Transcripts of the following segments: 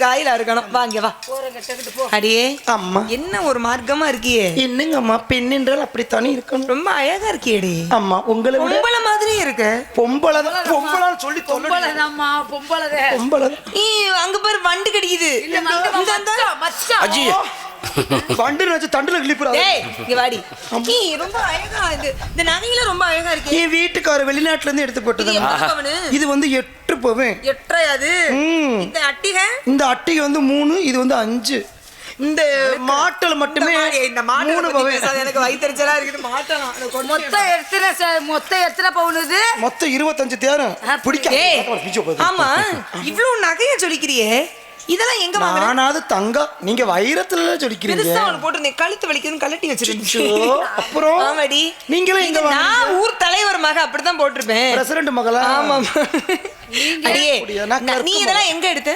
காயில இருக்கணும். வாங்க வா அடியே. அம்மா என்ன ஒரு மார்க்கமா இருக்கியே. என்னங்க அம்மா, பெண் என்றால் அப்படித்தானே இருக்கணும். ரொம்ப அழகா இருக்கியேடி. அம்மா உங்களை பொம்பளை மாதிரி இருக்க. பொம்பளை பொம்பளான்னு சொல்லி பொம்பளைதாம்மா, பொம்பளை. பொம்பளை அங்க பாரு வண்டு கடிக்குது. வண்டு வச்சு தண்டுல கிளிப்புறா. இங்க வாடி. ரொம்ப அழகா இது. இந்த நகையில ரொம்ப அழகா இருக்கு. என் வீட்டுக்கார வெளிநாட்டுல இருந்து எடுத்து போட்டது. இது வந்து 8 பவுன். 8 அது. இந்த அட்டிகை, இந்த அட்டிகை வந்து 3, இது வந்து 5. இந்த மாட்டல மட்டுமே இந்த மாட்டல 3 பவுன். எனக்கு வயித்தெரிச்சலா இருக்குது. மாட்டலாம். மொத்தம் எத்தனை பவுன் இது? மொத்தம் 25 தேரும். பிடிக்க. ஆமா, இவ்ளோ நகைய சொல்லிக்கிறியே. இதெல்லாம் எங்க வாங்குற? நானாவது தங்கம், நீங்க வைரத்துல சொல்லிக்கிறீங்க. பெருசா ஒன்னு போட்டு கழுத்து வலிக்குதுன்னு கழட்டி வச்சிருக்கீங்க. அப்புறம் ஆமாடி. நீங்களே எங்க வாங்குறீங்க? நான் ஊர் தலைவர் மக அப்படிதான் போட்டுருப்பேன். பிரசிடென்ட் மகளா? ஆமா. அடியே, நீ இதெல்லாம் எங்க எடுத்த?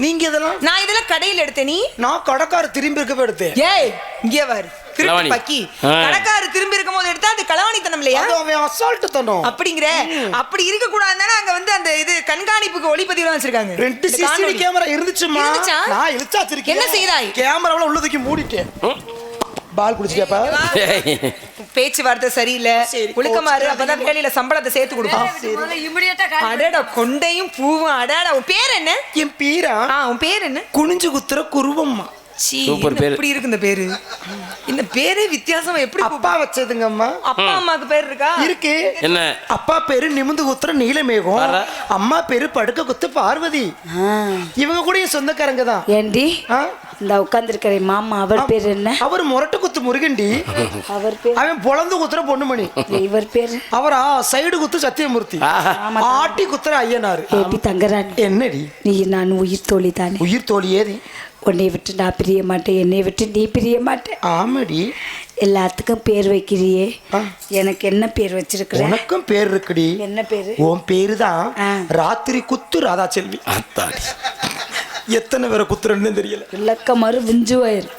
நீங்க இதெல்லாம்? நான் இதெல்லாம் கடையில எடுத்தேன். நீ? நான் கடைக்கார திரும்பி இருக்க எடுத்தேன். ஏய் இங்கே பாரு. திருப்பி பக்கி. கடைக்கார திரும்பி இருக்கும்போது எடுத்தா அது களவாணித்தனம் இல்லையா? அது அவன் அசால்ட் தனம். அப்படிங்கற. அப்படி இருக்க கூடாதுன்னா அங்க வந்து அந்த இது கண்காணிப்புக்கு ஒளிப்பதிவுலாம் வச்சிருக்காங்க. 2 சிசிடிவி கேமரா இருந்துச்சுமா. நான் இழுச்சா வச்சிருக்கேன். என்ன செய்தாய்? கேமராவுல உள்ளதுக்கு மூடிட்டேன். பால் குடிச்சிட்டப்பா. பேச்சுவார்த்தை சரியில்லை. குளுக்கமாறு அப்பதான் வேலையில சம்பளத்தை சேர்த்து கொடுப்பான். அடடா கொண்டையும் பூவும். அடடா உன் பேர் என்ன? என் பேரா? உன் பேர் என்ன? குனிஞ்சு குத்துற குருவம்மா. எப்படி இருக்கு இந்த பேரு? இந்த பேரே வித்தியாசமா. எப்படி அப்பா வச்சதுங்க அம்மா? அப்பா அம்மாக்கு பேர் இருக்கா? இருக்கு. என்ன? அப்பா பேரு நிமிந்து குத்துற நீலமேகம், அம்மா பேரு படுக்க குத்து பார்வதி. இவங்க கூட சொந்தக்காரங்க தான். ஏண்டி இந்த உட்கார்ந்திருக்கிற மாமா, அவர் பேர் என்ன? அவர் முரட்டு குத்து முருகண்டி. அவர் பேர்? அவன் பொழந்து குத்துற பொண்ணுமணி. இவர் பேர்? அவரா சைடு குத்து சத்தியமூர்த்தி. ஆட்டி குத்துற ஐயனார். ஏடி தங்கராணி, என்னடி நீ நான் உயிர் தோழி தானே? உயிர் தோழி ஏது? உன்னை விட்டு நான் பிரிய மாட்டேன், என்னை விட்டு நீ பிரிய மாட்டேன். ஆமாடி. எல்லாத்துக்கும் பேர் வைக்கிறியே, எனக்கு என்ன பேர் வச்சிருக்கிற? உனக்கும் பேர் இருக்குடி. என்ன பேரு? உன் பேரு தான் ராத்திரி குத்து ராதா செல்வி. எத்தனை பேரை குத்துறன்னு தெரியல. இலக்கமறு விஞ்சுவாயிரு.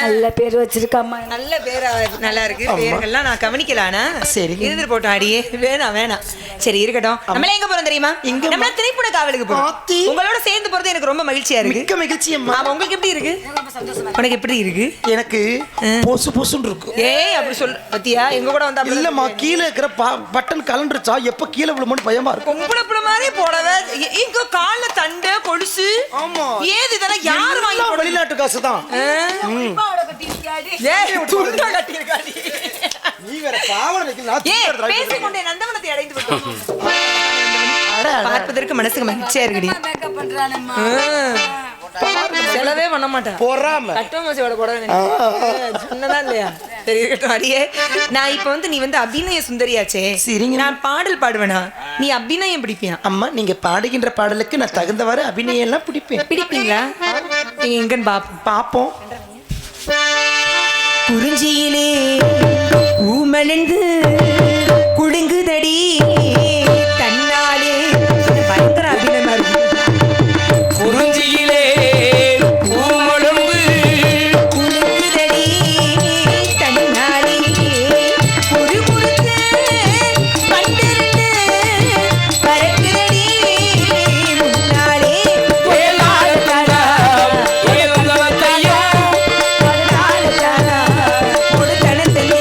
நல்ல பேர் வச்சிருக்காமா. நல்ல பேரா நல்லா இருக்கு. பேர்கள்லாம் நான் கவனிக்கலானா? சரி இருந்துட்டு போட்டோம். அடியே வேணாம். சரி இருக்கட்டும். நம்மள எங்க போறோம் தெரியுமா? நம்ம திரைப்பட காவலுக்கு போறோம். உங்களோட சேர்ந்து போறது எனக்கு ரொம்ப மகிழ்ச்சியா இருக்கு. மிக்க மகிழ்ச்சி அம்மா. உங்களுக்கு எப்படி இருக்கு? உனக்கு எப்படி இருக்கு? எனக்கு பொசு பொசுன்னு இருக்கு. ஏய் அப்படி சொல்ல பத்தியா? எங்க கூட வந்தா இல்லம்மா, கீழே இருக்கிற பட்டன் கலண்டுச்சா எப்ப கீழே விழுமோன்னு பயமா இருக்கு. பொம்பளை மாதிரி போடவே இங்க கால்ல தண்டை கொலுசு. ஆமா. ஏது இதெல்லாம் யார் வாங்கி? வெளிநாட்டு காசு தான். பார்ப்பதற்கு மனசுக்கு மகிழ்ச்சியா இருக்குடி. செலவே பண்ண மாட்டேன். சொன்னதா இல்லையா? சரி இருக்கட்டும். அடியே நான் இப்ப வந்து நீ வந்து அபிநய சுந்தரியாச்சே. சரிங்க. நான் பாடல் பாடுவேனா? நீ அபிநயம் பிடிப்பியா? அம்மா நீங்க பாடுகின்ற பாடலுக்கு நான் தகுந்தவாறு அபிநயம் எல்லாம் பிடிப்பேன். பிடிப்பீங்களா? நீங்க எங்கன்னு பாப்போம். குறிஞ்சியிலே ஊமலந்து குடுங்குதடி தன்னாலே. பயங்கர அபிநயமா இருக்கு. குறிஞ்சியிலே ஊமலந்து குடுங்குதடி தன்னாலே ஒரு குடுத்து பண்டிருந்து பறக்குதடி முன்னாலே. ஒரு தனத்தனி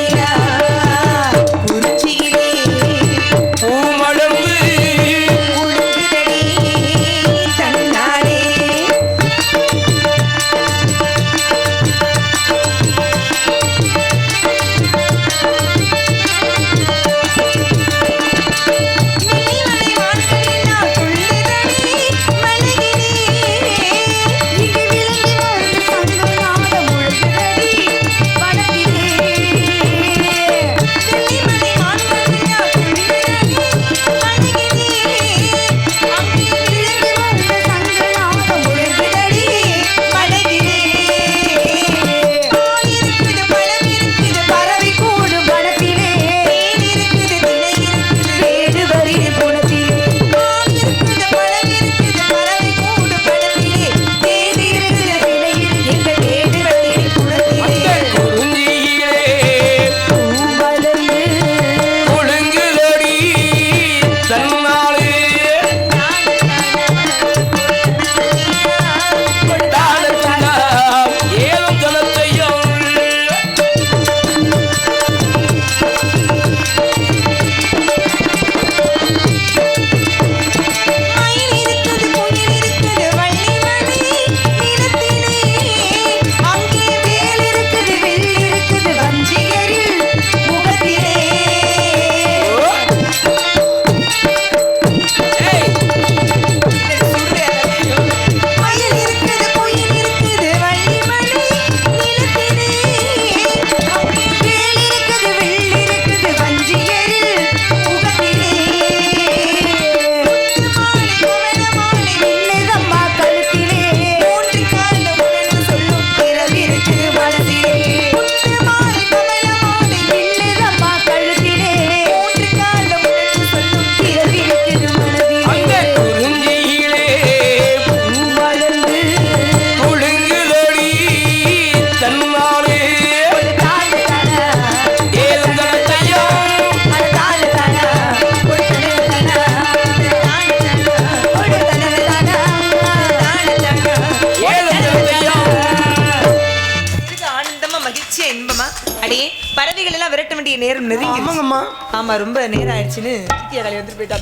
அடியே பறவைகள் எல்லாம் விரட்ட வேண்டிய நேரம் நெருங்கி ஆமாங்கம்மா ஆமா ரொம்ப நேரம் ஆயிடுச்சுன்னு வந்துட்டு போயிட்டா